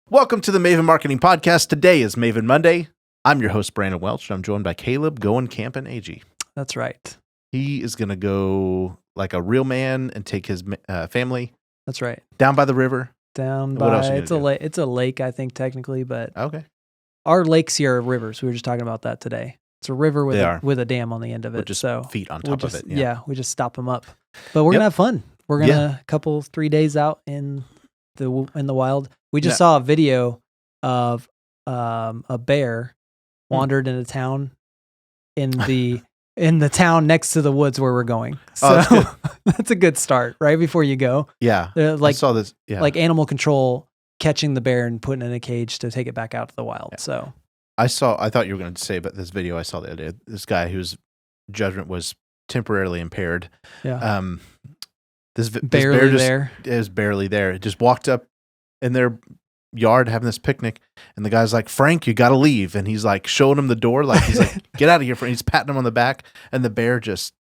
Welcome to the Maven Marketing Podcast. Today is Maven Monday. I'm your host, Brandon Welch. I'm joined by Caleb going camping AG. That's right. He is going to go like a real man and take his family. That's right. Down by the river. Down What else by you gonna it's a lake, I think technically, but Okay. our lakes here are rivers. We were just talking about that today. It's a river with a dam on the end of it. With just so feet on top of it. Yeah, we just stop them up. But we're gonna have fun. We're gonna 3 days out in the wild. We just saw a video of a bear wandered into town in the town next to the woods where we're going. So that's a good start right before you go. Yeah. I saw this. Yeah. Like animal control catching the bear and putting it in a cage to take it back out to the wild. Yeah. So I thought you were going to say about this video I saw the other day. This guy whose judgment was temporarily impaired. Yeah. This bear is barely there. It just walked up in their yard having this picnic, and the guy's like, "Frank, you got to leave," and he's like showing him the door, like he's like, "Get out of here!" Frank. He's patting him on the back, and the bear just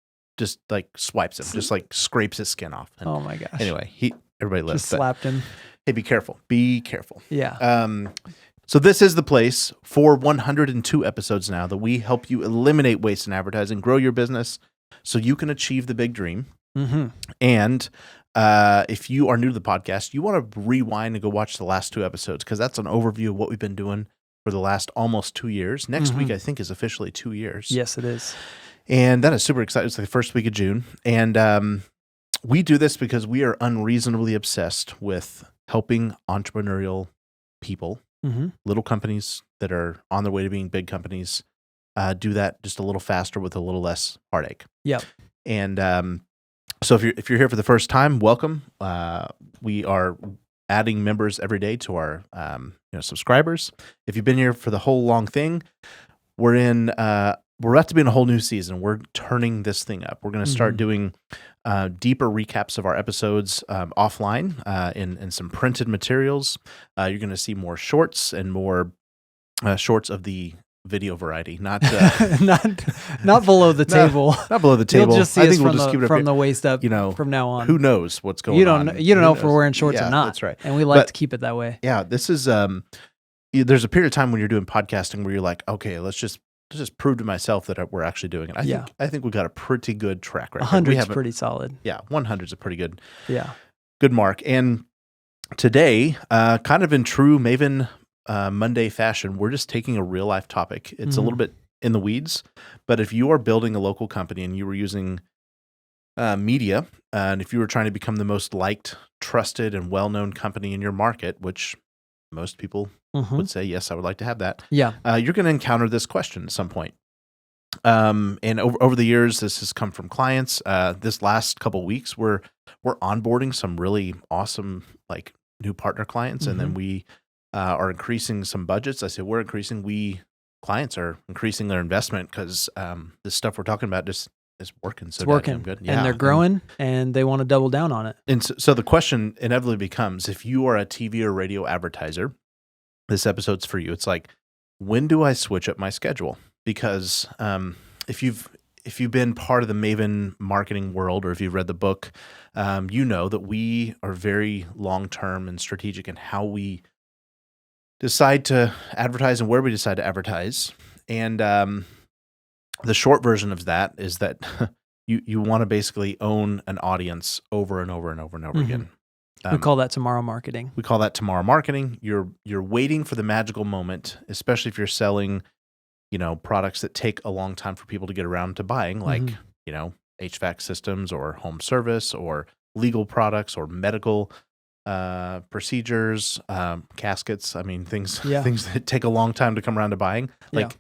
like swipes him, just like scrapes his skin off. And oh my gosh! Anyway, everybody lived. Just slapped him. Hey, be careful! Be careful! Yeah. So this is the place for 102 episodes now that we help you eliminate waste in advertising, grow your business, so you can achieve the big dream. Mm-hmm. And if you are new to the podcast, you want to rewind and go watch the last 2 episodes because that's an overview of what we've been doing for the last almost 2 years. Next week, I think, is officially 2 years. Yes, it is. And that is super exciting. It's like the first week of June. And we do this because we are unreasonably obsessed with helping entrepreneurial people, little companies that are on their way to being big companies, do that just a little faster with a little less heartache. Yep. And so if you're here for the first time, welcome. We are adding members every day to our subscribers. If you've been here for the whole long thing, we're about to be in a whole new season. We're turning this thing up. We're going to start doing deeper recaps of our episodes offline in some printed materials. You're going to see more shorts and more shorts of the video variety, not not below the table. Not below the table. You'll just see I think us we'll just keep it from the waist up. From now on, who knows what's going on? You don't know if we're wearing shorts or not. That's right. And we like to keep it that way. Yeah, this is there's a period of time when you're doing podcasting where you're like, okay, let's just prove to myself that we're actually doing it. I think we've got a pretty good track record. 100's pretty solid. Yeah, 100's a pretty good. Yeah, good mark. And today, kind of in true Maven Monday fashion, we're just taking a real life topic. It's a little bit in the weeds, but if you are building a local company and you were using media, and if you were trying to become the most liked, trusted, and well-known company in your market, which most people would say, yes, I would like to have that. Yeah. You're going to encounter this question at some point. And over the years, this has come from clients. This last couple weeks, we're onboarding some really awesome like new partner clients, and then we are increasing some budgets. I say we're increasing. Clients are increasing their investment because this stuff we're talking about just is working. It's working. Good. Yeah. And they're growing, and they want to double down on it. And so the question inevitably becomes, if you are a TV or radio advertiser, this episode's for you. It's like, when do I switch up my schedule? Because if you've been part of the Maven marketing world, or if you've read the book, you know that we are very long-term and strategic in how we decide to advertise and where we decide to advertise. And the short version of that is that you want to basically own an audience over and over and over and over again. We call that tomorrow marketing. You're waiting for the magical moment, especially if you're selling, products that take a long time for people to get around to buying, like, HVAC systems or home service or legal products or medical procedures, caskets. I mean, things that take a long time to come around to buying. Like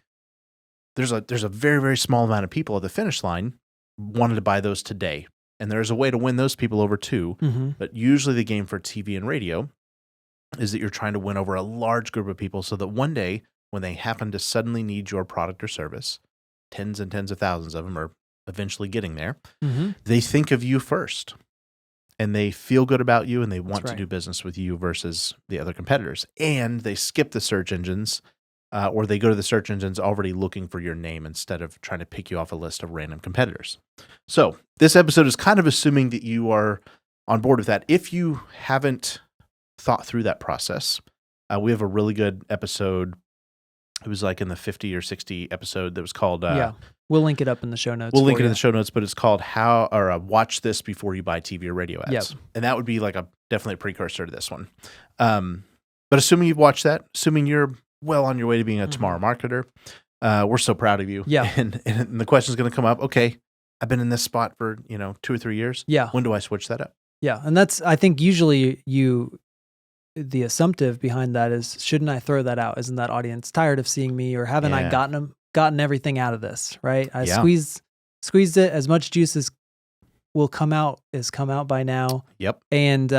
there's a very, very small amount of people at the finish line wanted to buy those today. And there's a way to win those people over too. But usually the game for TV and radio is that you're trying to win over a large group of people so that one day when they happen to suddenly need your product or service, tens and tens of thousands of them are eventually getting there, they think of you first. And they feel good about you and they want to do business with you versus the other competitors. And they skip the search engines or they go to the search engines already looking for your name instead of trying to pick you off a list of random competitors. So this episode is kind of assuming that you are on board with that. If you haven't thought through that process, we have a really good episode. It was like in the 50 or 60 episode that was called... We'll link it up in the show notes. We'll link it in the show notes, but it's called Watch This Before You Buy TV or Radio Ads. Yep. And that would be like definitely a precursor to this one. But assuming you've watched that, assuming you're well on your way to being a tomorrow marketer, we're so proud of you. Yeah. And the question is going to come up, okay, I've been in this spot for, 2 or 3 years. Yeah. When do I switch that up? Yeah. And that's, I think usually the assumptive behind that is, shouldn't I throw that out? Isn't that audience tired of seeing me, or haven't I gotten everything out of this, right? I squeezed it, as much juice as will come out by now. Yep. And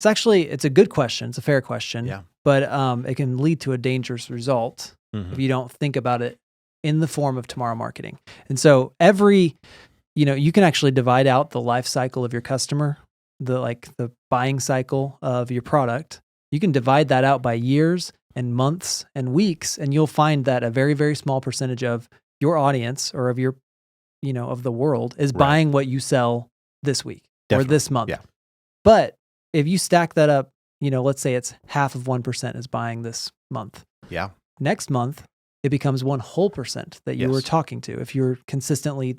it's a good question. It's a fair question. Yeah. But it can lead to a dangerous result if you don't think about it in the form of tomorrow marketing. And so you can actually divide out the life cycle of your customer, the buying cycle of your product. You can divide that out by years and months and weeks, and you'll find that a very, very small percentage of your audience or of your, of the world is buying what you sell this week or this month. Yeah. But if you stack that up, let's say it's half of 1% is buying this month. Yeah. Next month, it becomes 1% that you were talking to. If you're consistently,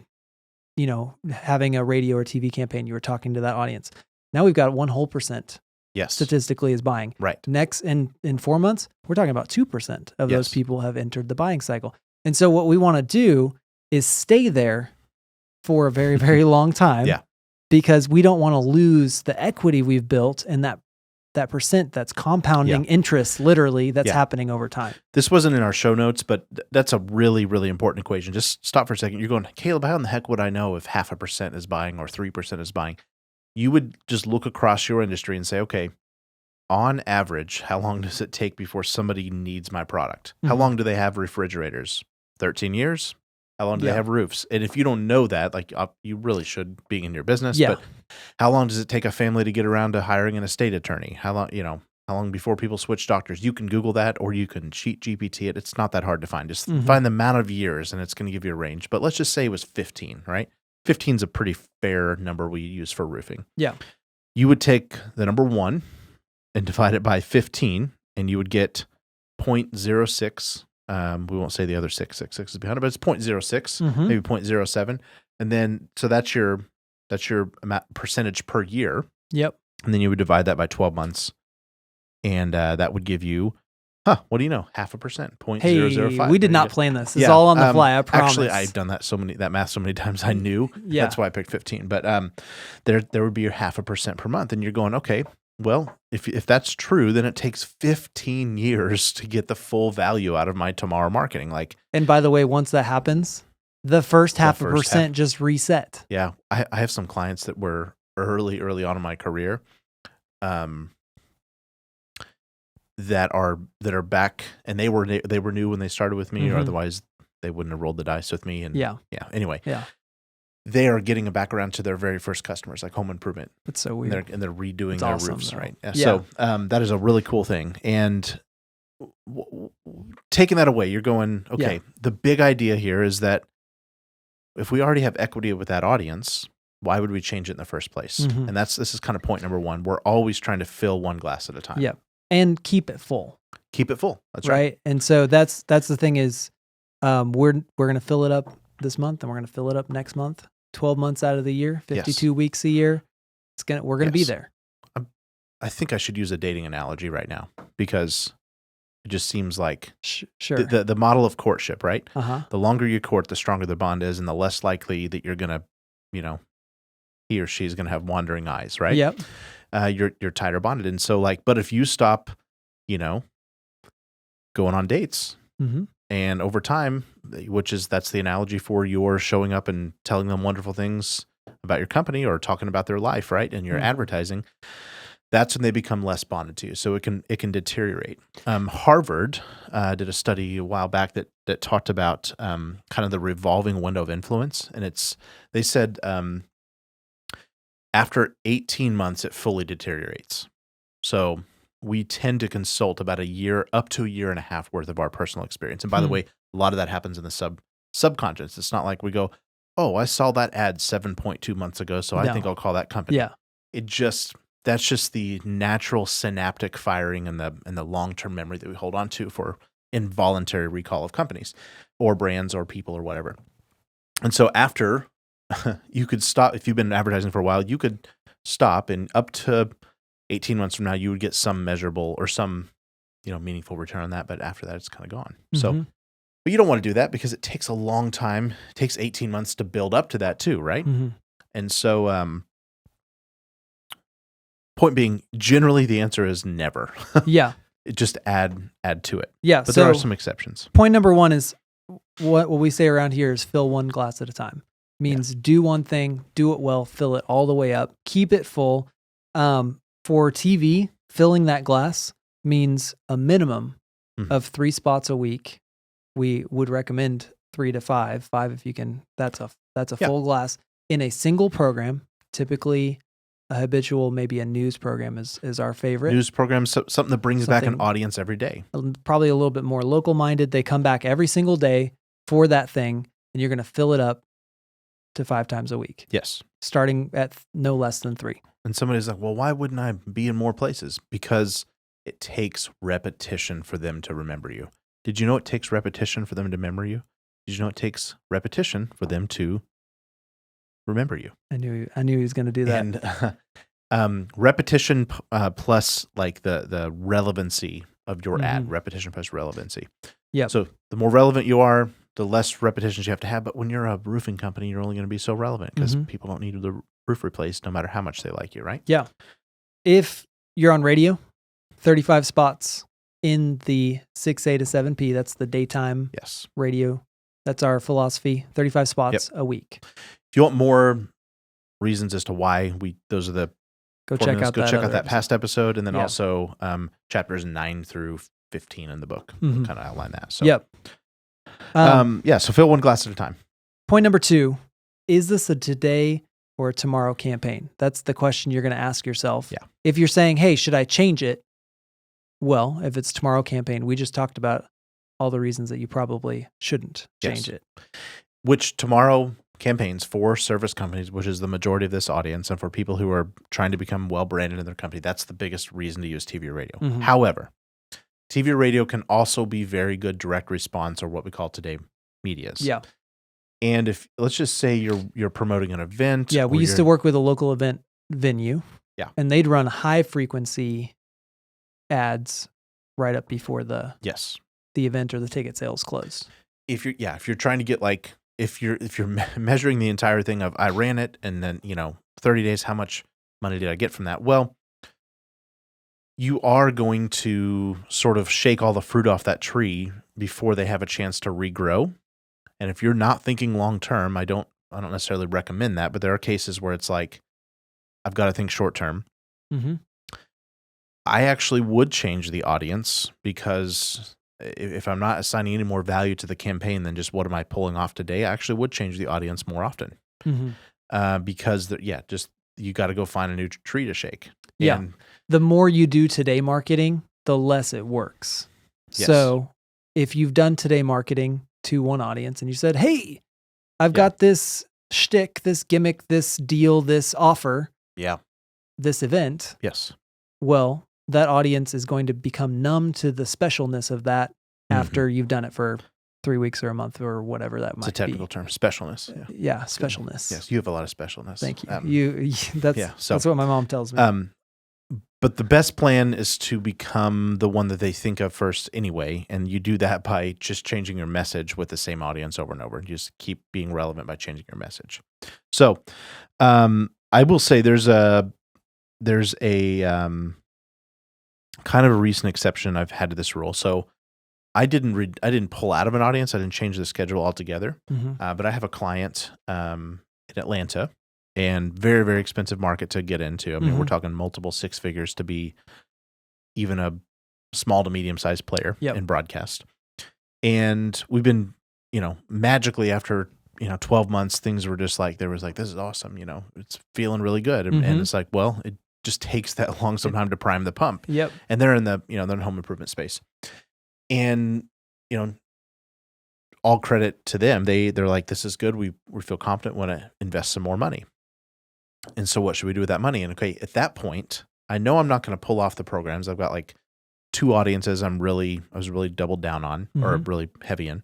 having a radio or TV campaign, you were talking to that audience. Now we've got 1% statistically is buying. Right. Next, in 4 months, we're talking about 2% of those people have entered the buying cycle. And so what we want to do is stay there for a very, very long time. Yeah. Because we don't want to lose the equity we've built and that percent that's compounding interest, literally, that's happening over time. This wasn't in our show notes, but that's a really, really important equation. Just stop for a second. You're going, Caleb, how in the heck would I know if 0.5% is buying or 3% is buying? You would just look across your industry and say, okay, on average, how long does it take before somebody needs my product? How long do they have refrigerators? 13 years? How long do they have roofs? And if you don't know that, you really should, being in your business. Yeah. But how long does it take a family to get around to hiring an estate attorney? How long before people switch doctors? You can Google that, or you can cheat GPT it. It's not that hard to find. Just find the amount of years, and it's going to give you a range. But let's just say it was 15, right? 15 is a pretty fair number we use for roofing. Yeah. You would take the number 1 and divide it by 15, and you would get 0.06. We won't say the other 666 is behind it, but it's 0.06, maybe 0.07. And then, so that's your percentage per year. Yep. And then you would divide that by 12 months. And that would give you, what do you know? 0.5%, 0.005. We did not plan this. It's all on the fly, I promise. Actually, I've done that math so many times I knew. Yeah. That's why I picked 15. But there would be your 0.5% per month. And you're going, okay, well, if that's true, then it takes 15 years to get the full value out of my tomorrow marketing. And by the way, once that happens, the first 0.5% just reset. Yeah. I have some clients that were early on in my career, that are back, and they were new when they started with me, or otherwise they wouldn't have rolled the dice with me. And anyway. Yeah. They are getting back around to their very first customers, like home improvement. That's so weird. And they're redoing their roofs, though. Right? Yeah. So that is a really cool thing. And taking that away, you're going, okay, the big idea here is that if we already have equity with that audience, why would we change it in the first place? And this is kind of point number 1. We're always trying to fill one glass at a time. Yeah. And keep it full. Keep it full. That's right. And so that's the thing is, we're going to fill it up this month, and we're going to fill it up next month. 12 months out of the year, 52 weeks a year. We're going to be there. I think I should use a dating analogy right now, because it just seems like sure. The model of courtship, right? The longer you court, the stronger the bond is, and the less likely that you're going to, he or she's going to have wandering eyes, right? Yep. You're tighter bonded. And so but if you stop, going on dates, and over time, that's the analogy for your showing up and telling them wonderful things about your company or talking about their life, right? And your advertising, that's when they become less bonded to you. So it can deteriorate. Harvard did a study a while back that talked about kind of the revolving window of influence. And they said after 18 months, it fully deteriorates. So we tend to consult about a year, up to a year and a half worth of our personal experience. And by the way, a lot of that happens in the subconscious. It's not like we go, oh, I saw that ad 7.2 months ago, so I think I'll call that company. Yeah. that's just the natural synaptic firing and the long-term memory that we hold on to for involuntary recall of companies or brands or people or whatever. And so after you could stop, if you've been advertising for a while, you could stop, and up to 18 months from now, you would get some measurable or some, meaningful return on that. But after that, it's kind of gone. So, but you don't want to do that because it takes a long time. It takes 18 months to build up to that too, right? And so, point being, generally the answer is never. Yeah. Just add to it. Yeah. But there are some exceptions. Point number one is what we say around here is fill one glass at a time. Means do one thing, do it well, fill it all the way up, keep it full. For TV, filling that glass means a minimum of 3 spots a week. We would recommend 3 to 5 if you can. That's a full glass in a single program. Typically, a habitual, maybe a news program is our favorite. News program, something that brings back an audience every day. Probably a little bit more local minded. They come back every single day for that thing, and you're going to fill it up to 5 times a week. Yes. Starting at no less than 3. And somebody's like, well, why wouldn't I be in more places? Because it takes repetition for them to remember you. Did you know it takes repetition for them to remember you? Did you know it takes repetition for them to remember you? I knew he was going to do that. And repetition plus like the relevancy of your ad. Repetition plus relevancy. Yeah. So the more relevant you are, the less repetitions you have to have. But when you're a roofing company, you're only going to be so relevant because people don't need the roof replaced no matter how much they like you, right? Yeah. If you're on radio, 35 spots in the 6A to 7P, that's the daytime radio. That's our philosophy, 35 spots a week. If you want more reasons as to why those are the go check out that past episode, and then also chapters 9 through 15 in the book. We'll kind of outline that. So so fill one glass at a time. Point number 2, is this a today or a tomorrow campaign? That's the question you're going to ask yourself. Yeah. If you're saying, hey, should I change it? Well, if it's tomorrow campaign, we just talked about all the reasons that you probably shouldn't change it. Which tomorrow campaigns for service companies, which is the majority of this audience, and for people who are trying to become well-branded in their company, that's the biggest reason to use TV or radio. However, TV or radio can also be very good direct response, or what we call today medias. Yeah. And if, let's just say you're promoting an event. Yeah, we used to work with a local event venue. Yeah. And they'd run high frequency ads right up before the event or the ticket sales closed. If you're trying to get if you're measuring the entire thing of I ran it and then 30 days, how much money did I get from that? Well, you are going to sort of shake all the fruit off that tree before they have a chance to regrow. And if you're not thinking long term, I don't necessarily recommend that, but there are cases where it's like I've got to think short term. I actually would change the audience, because if I'm not assigning any more value to the campaign than just what am I pulling off today, I actually would change the audience more often. Because you got to go find a new tree to shake. Yeah. And the more you do today marketing, the less it works. Yes. So if you've done today marketing to one audience and you said, hey, I've got this shtick, this gimmick, this deal, this offer, this event. Yes. Well, that audience is going to become numb to the specialness of that after you've done it for 3 weeks or a month or whatever that might be. It's a technical term, specialness. Yeah, specialness. Yes, you have a lot of specialness. Thank you. That's what my mom tells me. But the best plan is to become the one that they think of first anyway, and you do that by just changing your message with the same audience over and over. You just keep being relevant by changing your message. So, I will say there's a kind of a recent exception I've had to this rule. So I didn't pull out of an audience. I didn't change the schedule altogether. But I have a client in Atlanta, and very, very expensive market to get into. I mean, we're talking multiple 6 figures to be even a small to medium sized player in broadcast. And we've been, magically after 12 months, things were just like, this is awesome. It's feeling really good. And it's like, well, it just takes that long sometime to prime the pump. Yep. And they're in the, they're in home improvement space. And, all credit to them. They're like, this is good. We feel confident, want to invest some more money. And so what should we do with that money? And okay, at that point, I know I'm not going to pull off the programs. I've got like 2 audiences I was really doubled down on or really heavy in.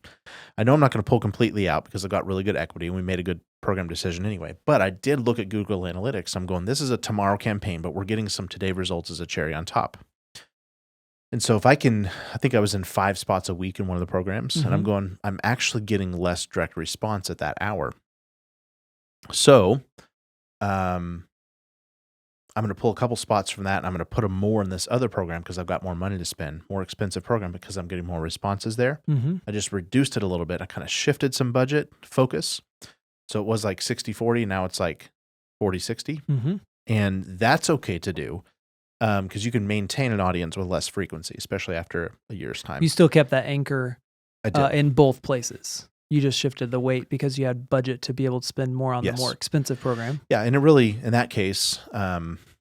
I know I'm not going to pull completely out because I've got really good equity and we made a good program decision anyway. But I did look at Google Analytics. I'm going, this is a tomorrow campaign, but we're getting some today results as a cherry on top. And so if I think I was in 5 spots a week in one of the programs, and I'm actually getting less direct response at that hour. So I'm going to pull a couple spots from that, and I'm going to put them more in this other program because I've got more money to spend, more expensive program because I'm getting more responses there. I just reduced it a little bit. I kind of shifted some budget focus. So it was like 60-40. Now it's like 40-60. And that's okay to do because you can maintain an audience with less frequency, especially after a year's time. You still kept that anchor in both places. You just shifted the weight because you had budget to be able to spend more on the more expensive program. Yeah, and it really, in that case,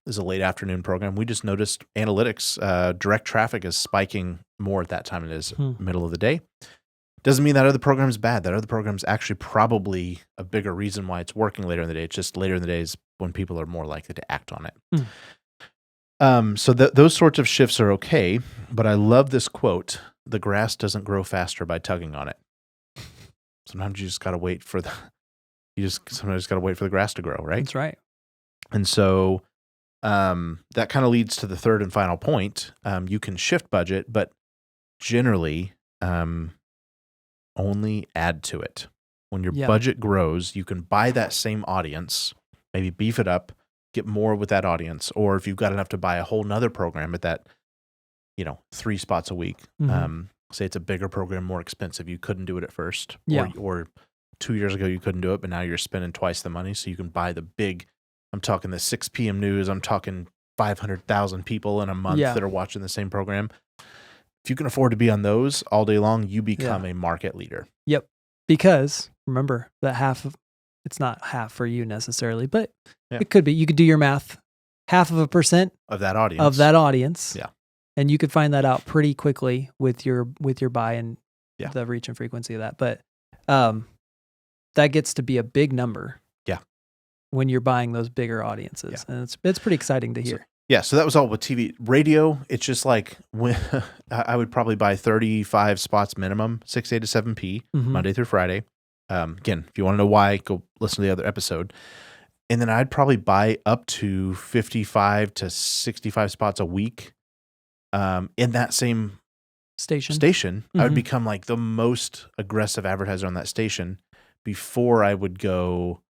is a late afternoon program. We just noticed analytics, direct traffic is spiking more at that time than it is middle of the day. Doesn't mean that other program is bad. That other program is actually probably a bigger reason why it's working later in the day. It's just later in the day is when people are more likely to act on it. So those sorts of shifts are okay, but I love this quote, the grass doesn't grow faster by tugging on it. Sometimes you just got to wait for the grass to grow, right? That's right. And so that kind of leads to the third and final point. You can shift budget, but generally only add to it. When your budget grows, you can buy that same audience, maybe beef it up, get more with that audience. Or if you've got enough to buy a whole nother program at that, 3 spots a week, say it's a bigger program, more expensive. You couldn't do it at first. Or 2 years ago you couldn't do it, but now you're spending twice the money. So you can buy the big, I'm talking the 6 p.m. news. I'm talking 500,000 people in a month that are watching the same program. If you can afford to be on those all day long, you become a market leader. Yep. Because remember that it's not half for you necessarily, but it could be. You could do your math. 0.5% of that audience. Yeah. And you could find that out pretty quickly with your buy and the reach and frequency of that. But that gets to be a big number. Yeah. When you're buying those bigger audiences. Yeah. And it's pretty exciting to hear. So that was all with TV. Radio, it's just like when I would probably buy 35 spots minimum, 6 a to 7 p, Monday through Friday. Again, if you want to know why, go listen to the other episode. And then I'd probably buy up to 55 to 65 spots a week. In that same station, I would become like the most aggressive advertiser on that station before I would go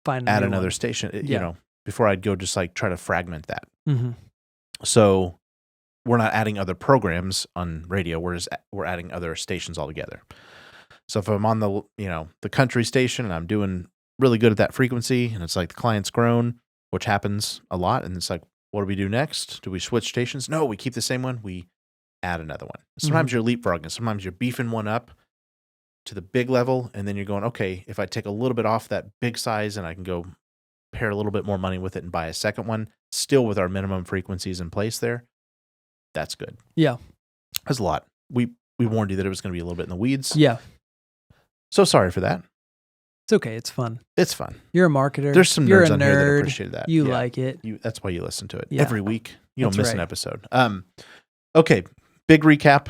add another station, before I'd go just like try to fragment that. So we're not adding other programs on radio. We're adding other stations altogether. So if I'm on the country station and I'm doing really good at that frequency and it's like the client's grown, which happens a lot. And it's like, what do we do next? Do we switch stations? No, we keep the same one. We add another one. Sometimes you're leapfrogging. Sometimes you're beefing one up to the big level. And then you're going, okay, if I take a little bit off that big size and I can go pair a little bit more money with it and buy a second one, still with our minimum frequencies in place there, that's good. Yeah. That's a lot. We warned you that it was going to be a little bit in the weeds. Yeah. So sorry for that. It's okay. It's fun. It's fun. You're a marketer. There's some nerds on here that appreciate that. You like it. That's why you listen to it every week. You don't miss an episode. Okay. Big recap.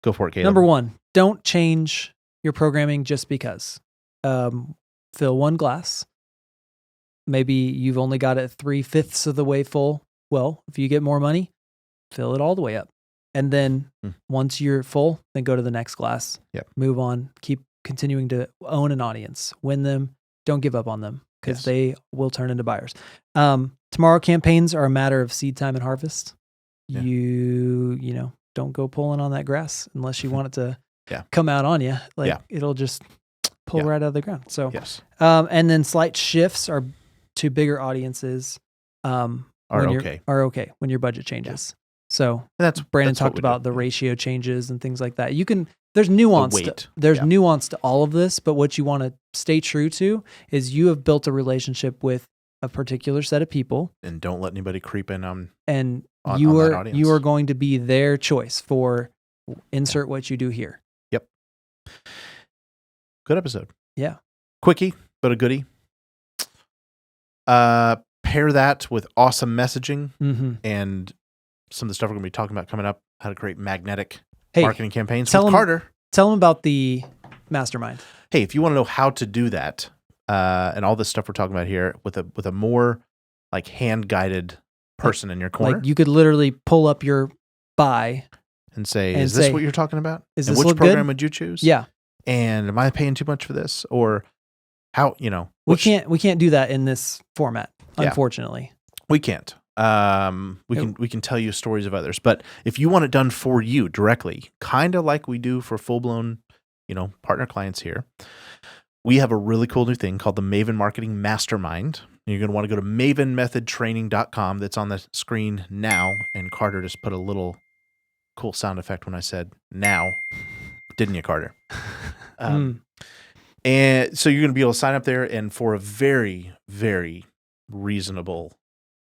Go for it, Caleb. Number 1, don't change your programming just because. Fill one glass. Maybe you've only got it 3/5 of the way full. Well, if you get more money, fill it all the way up. And then once you're full, then go to the next glass. Yep. Move on. Keep continuing to own an audience. Win them. Don't give up on them because they will turn into buyers. Tomorrow campaigns are a matter of seed time and harvest. Yeah. You don't go pulling on that grass unless you want it to come out on you. It'll just pull right out of the ground. So, and then slight shifts are to bigger audiences are okay when your budget changes. So Brandon talked about the ratio changes and things like that. There's nuance. There's nuance to all of this, but what you want to stay true to is you have built a relationship with a particular set of people, and don't let anybody creep in on you are going to be their choice for insert what you do here. Yep. Good episode. Yeah. Quickie, but a goodie. Pair that with awesome messaging Mm-hmm. and some of the stuff we're going to be talking about coming up, how to create magnetic marketing campaigns with Carter. Tell them about the mastermind. Hey, if you want to know how to do that, and all this stuff we're talking about here with a more like hand-guided person in your corner. Like you could literally pull up your buy and say, is this what you're talking about? Is and this which program good? would you choose? Yeah. And am I paying too much for this? Or how, we can't do that in this format, unfortunately. We can't. We can tell you stories of others, but if you want it done for you directly, kind of like we do for full-blown, partner clients here, we have a really cool new thing called the Maven Marketing Mastermind. You're going to want to go to mavenmethodtraining.com. That's on the screen now. And Carter just put a little cool sound effect when I said now. Didn't you, Carter? And so you're going to be able to sign up there, and for a very, very reasonable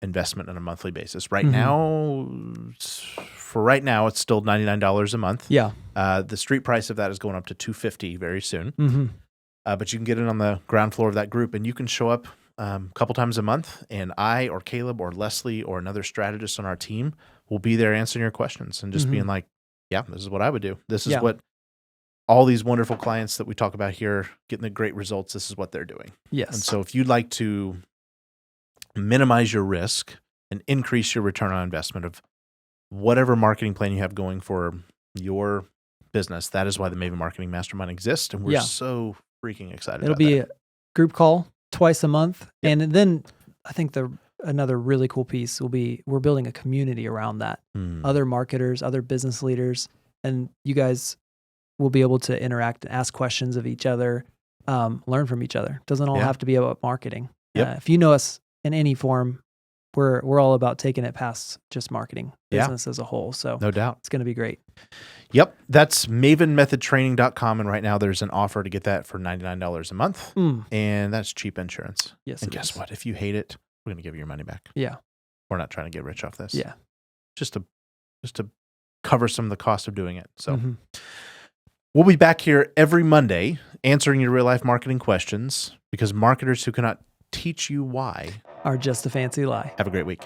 investment on a monthly basis. Right now, it's still $99 a month. Yeah. The street price of that is going up to $250 very soon. But you can get in on the ground floor of that group, and you can show up a couple times a month, and I or Caleb or Leslie or another strategist on our team will be there answering your questions and just being like, yeah, this is what I would do. This is what all these wonderful clients that we talk about here, getting the great results, this is what they're doing. Yes. And so if you'd like to minimize your risk and increase your return on investment of whatever marketing plan you have going for your business, that is why the Maven Marketing Mastermind exists. And we're so freaking excited It'll be a group call twice a month. Yep. And then I think another really cool piece will be we're building a community around that. Other marketers, other business leaders, and you guys will be able to interact and ask questions of each other, learn from each other. It doesn't all have to be about marketing. If you know us in any form, we're all about taking it past just marketing, business as a whole. So no doubt. It's going to be great. Yep. That's mavenmethodtraining.com. And right now there's an offer to get that for $99 a month. And that's cheap insurance. Yes. And guess what? If you hate it, we're going to give you your money back. Yeah. We're not trying to get rich off this. Yeah. Just to cover some of the cost of doing it. So we'll be back here every Monday answering your real life marketing questions, because marketers who cannot teach you why are just a fancy lie. Have a great week.